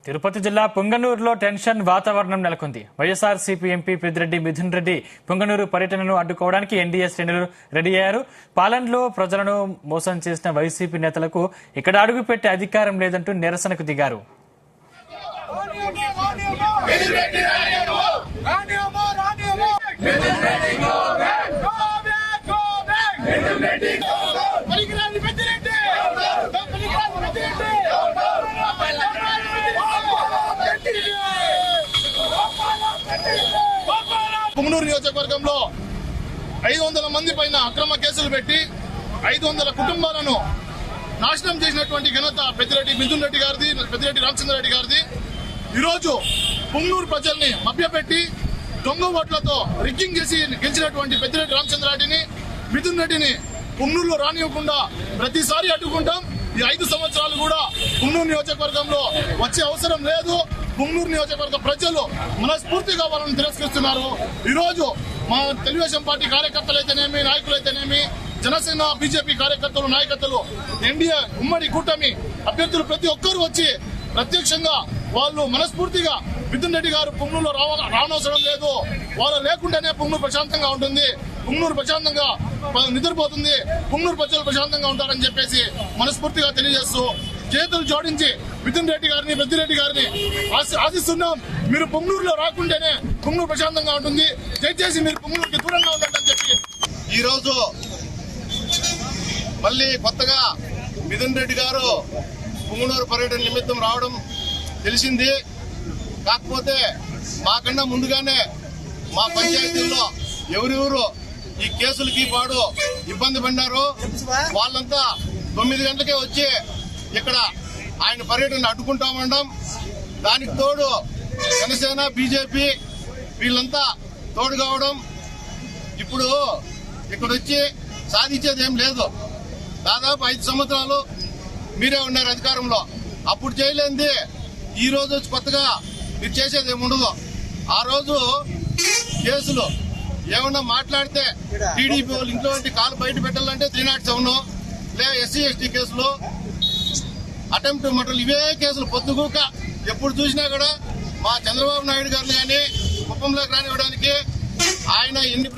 తిరుపతి జిల్లా పుంగనూరులో టెన్షన్ వాతావరణం నెలకొంది. వైఎస్ఆర్సీపీ ఎంపీ పెద్దిరెడ్డి మిథున్ రెడ్డి పుంగనూరు పర్యటనను అడ్డుకోవడానికి ఎన్డీఏ శ్రేణులు రెడీ అయ్యారు. పాలనలో ప్రజలను మోసం చేసిన వైసీపీ నేతలకు ఇక్కడ అడుగుపెట్టే అధికారం లేదంటూ నిరసనకు దిగారు. పుంగనూరు నియోజకవర్గంలో 500 మంది పైన అక్రమ కేసులు పెట్టి 500 కుటుంబాలను నాశనం చేసినటువంటి ఘనత పెద్దిరెడ్డి మిథున్ రెడ్డి గారిది, పెద్దిరెడ్డి రామచంద్రారెడ్డి గారిది. ఈరోజు పుంగనూరు ప్రజల్ని మభ్యపెట్టి దొంగ ఓట్లతో రిగ్గింగ్ చేసి గెలిచినటువంటి పెద్దిరెడ్డి రామచంద్రారెడ్డిని, మిథున్ రెడ్డిని పుంగనూరులో రానివ్వకుండా ప్రతిసారి అడ్డుకుంటాం. ఈ 5 సంవత్సరాలు కూడా పుంగనూరు నియోజకవర్గంలో వచ్చే అవసరం లేదు. పుంగనూరు నియోజకవర్గ ప్రజలు మనస్ఫూర్తిగా వాళ్ళని తిరస్కరిస్తున్నారు. ఈ రోజు మా తెలుగుదేశం పార్టీ కార్యకర్తలైతేనేమి, నాయకులైతేనేమి, జనసేన బీజేపీ కార్యకర్తలు, నాయకత్తులు, ఎన్డీఏ ఉమ్మడి కూటమి అభ్యర్థులు ప్రతి ఒక్కరు వచ్చి ప్రత్యక్షంగా వాళ్ళు మనస్ఫూర్తిగా మిథున్ రెడ్డి గారు పుంగనూరులో రానవసరం లేదు, వాళ్ళు లేకుండానే పుంగనూరు ప్రశాంతంగా ఉంటుంది, పుంగనూరు ప్రశాంతంగా నిద్రపోతుంది, పుంగనూరు ప్రజలు ప్రశాంతంగా ఉంటారని చెప్పేసి మనస్ఫూర్తిగా తెలియజేస్తూ చేతులు జోడించి మిథున్ రెడ్డి గారిని, పెద్దిరెడ్డి గారిని ఆశిస్తున్నాం. మీరు పుంగనూరులో రాకుంటేనే పుంగనూరు ప్రశాంతంగా ఉంటుంది, దయచేసి మీరు పుంగనూరుకి దూరంగా ఉండండి అని చెప్పి ఈ రోజు మళ్ళీ కొత్తగా మిథున్ రెడ్డి గారు పుంగనూరు పర్యటన నిమిత్తం రావడం తెలిసింది. కాకపోతే మాకన్నా ముందుగానే మా పంచాయతీల్లో ఎవరెవరు ఈ కేసులకి పాడు ఇబ్బంది పడినారు వాళ్ళంతా 9 గంటలకే వచ్చి ఇక్కడ ఆయన పర్యటన అడ్డుకుంటామనడం, దానికి తోడు జనసేన బీజేపీ వీళ్ళంతా తోడు కావడం. ఇప్పుడు ఇక్కడ వచ్చి సాధించేది ఏం లేదు. దాదాపు 5 సంవత్సరాలు మీరే ఉన్నారు అధికారంలో, అప్పుడు చేయలేంది ఈ రోజు వచ్చి కొత్తగా మీరు చేసేది ఏముండదు. ఆ రోజు కేసులు ఏమన్నా మాట్లాడితే టీడీపీ వాళ్ళు ఇంట్లో కాలు బయట పెట్టాలంటే 307 లే ఎస్సీ ఎస్టీ కేసులు, అటెంప్ట్ మర్డర్లు, ఇవే కేసులు పొద్దుగూక ఎప్పుడు చూసినా కూడా మా చంద్రబాబు నాయుడు గారిని కానీ కుప్పంలోకి రానివ్వడానికి ఆయన ఎన్ని